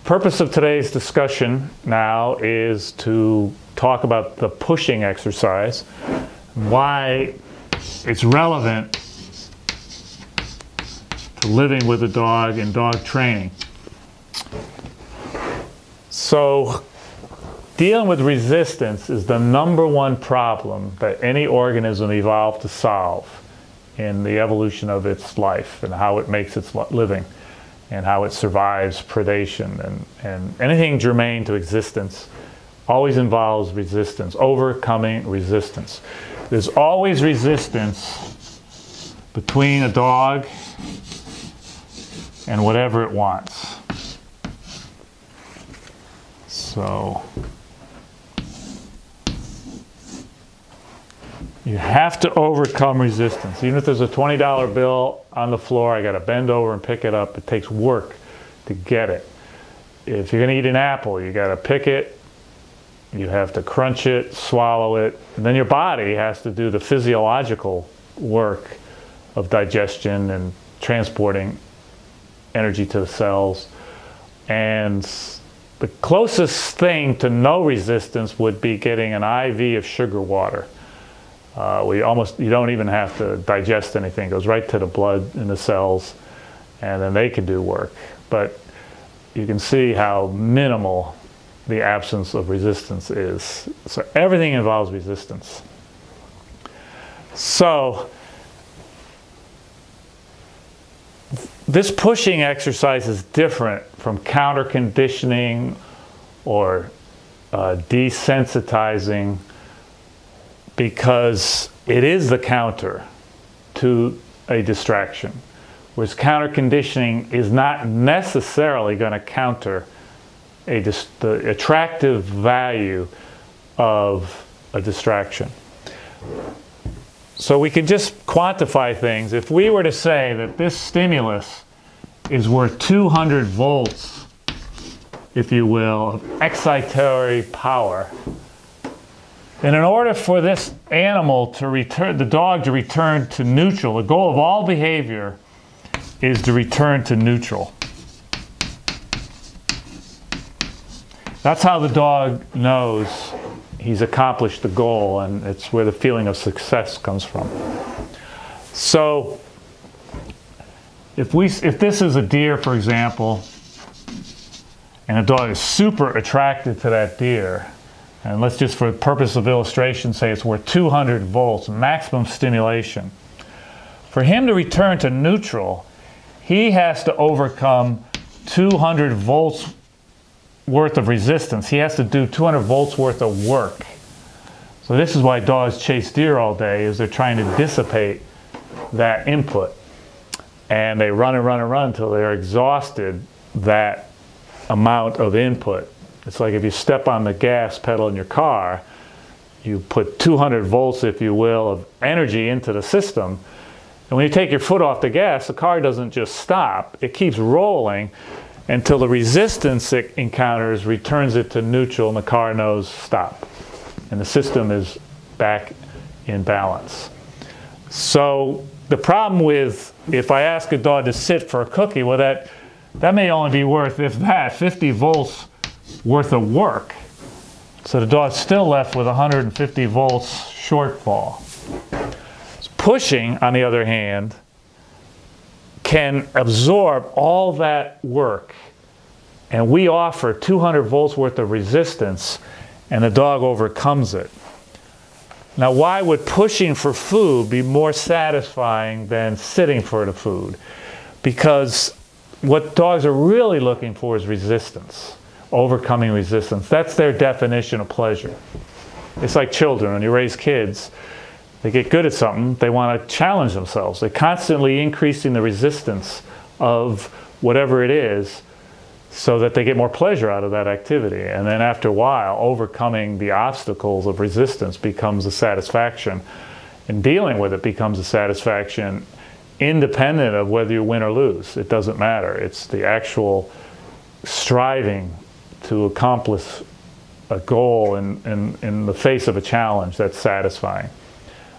Purpose of today's discussion now is to talk about the pushing exercise, why it's relevant to living with a dog and dog training. So, dealing with resistance is the #1 problem that any organism evolved to solve in the evolution of its life and how it makes its living and how it survives predation and anything germane to existence always involves resistance, overcoming resistance. There's always resistance between a dog and whatever it wants. So you have to overcome resistance. Even if there's a $20 bill on the floor, I got to bend over and pick it up. It takes work to get it. If you're going to eat an apple, you got to pick it, you have to crunch it, swallow it, and then your body has to do the physiological work of digestion and transporting energy to the cells. And the closest thing to no resistance would be getting an IV of sugar water. You don't even have to digest anything. It goes right to the blood in the cells, and then they can do work. But you can see how minimal the absence of resistance is. So everything involves resistance. So this pushing exercise is different from counter conditioning or desensitizing, because it is the counter to a distraction, whereas counter conditioning is not necessarily going to counter the attractive value of a distraction. So we can just quantify things. If we were to say that this stimulus is worth 200 volts, if you will, of excitatory power, then in order for this animal to return, the dog to return to neutral, the goal of all behavior is to return to neutral. That's how the dog knows he's accomplished the goal, and it's where the feeling of success comes from. So, if this is a deer, for example, and a dog is super attracted to that deer, and let's just, for the purpose of illustration, say it's worth 200 volts, maximum stimulation. For him to return to neutral, he has to overcome 200 volts worth of resistance. He has to do 200 volts worth of work. So this is why dogs chase deer all day, is they're trying to dissipate that input. And they run and run and run until they're exhausted that amount of input. It's like if you step on the gas pedal in your car, you put 200 volts, if you will, of energy into the system. And when you take your foot off the gas, the car doesn't just stop. It keeps rolling until the resistance it encounters returns it to neutral and the car knows stop. And the system is back in balance. So the problem with, if I ask a dog to sit for a cookie, well, that may only be worth, if that, 50 volts worth of work. So the dog's still left with 150 volts shortfall. Pushing, on the other hand, can absorb all that work, and we offer 200 volts worth of resistance, and the dog overcomes it. Now, why would pushing for food be more satisfying than sitting for the food? Because what dogs are really looking for is resistance, overcoming resistance. That's their definition of pleasure. It's like children. When you raise kids, they get good at something, they want to challenge themselves. They're constantly increasing the resistance of whatever it is so that they get more pleasure out of that activity. And then after a while, overcoming the obstacles of resistance becomes a satisfaction. And dealing with it becomes a satisfaction independent of whether you win or lose. It doesn't matter. It's the actual striving to accomplish a goal in the face of a challenge that's satisfying.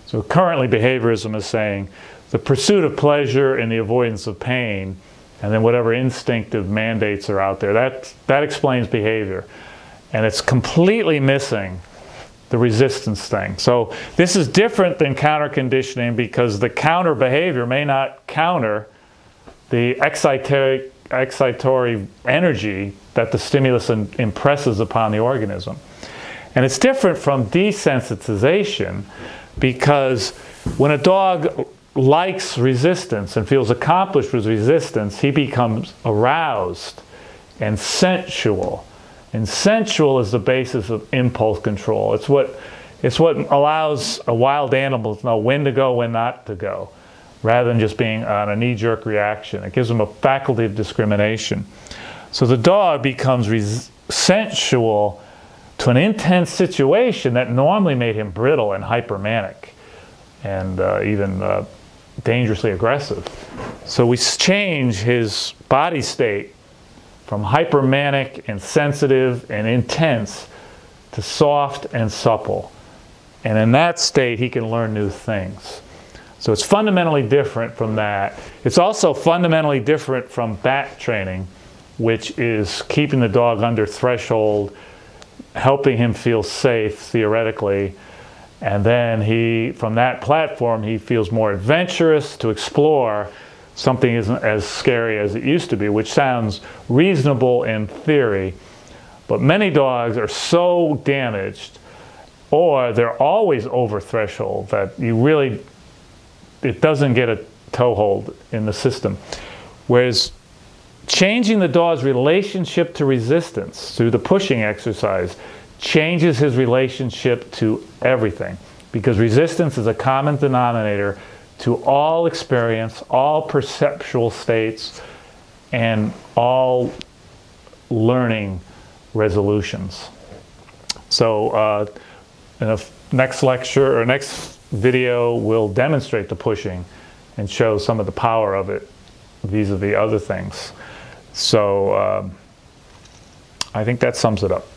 So currently behaviorism is saying the pursuit of pleasure and the avoidance of pain and then whatever instinctive mandates are out there. That explains behavior. And it's completely missing the resistance thing. So this is different than counter conditioning, because the counter behavior may not counter the excitatory energy that the stimulus impresses upon the organism. And it's different from desensitization, because when a dog likes resistance and feels accomplished with resistance, he becomes aroused and sensual. And sensual is the basis of impulse control. It's what allows a wild animal to know when to go, when not to go, rather than just being on a knee-jerk reaction. It gives them a faculty of discrimination. So the dog becomes sensual to an intense situation that normally made him brittle and hypermanic and even dangerously aggressive. So we change his body state from hypermanic and sensitive and intense to soft and supple. And in that state, he can learn new things. So it's fundamentally different from that. It's also fundamentally different from bat training, which is keeping the dog under threshold, helping him feel safe, theoretically. And then from that platform, he feels more adventurous to explore. Something isn't as scary as it used to be, which sounds reasonable in theory. But many dogs are so damaged, or they're always over threshold, that it doesn't get a toehold in the system. Whereas changing the dog's relationship to resistance through the pushing exercise changes his relationship to everything, because resistance is a common denominator to all experience, all perceptual states, and all learning resolutions. So in the next lecture or next video, we'll demonstrate the pushing and show some of the power of it vis-a-vis other things. So I think that sums it up.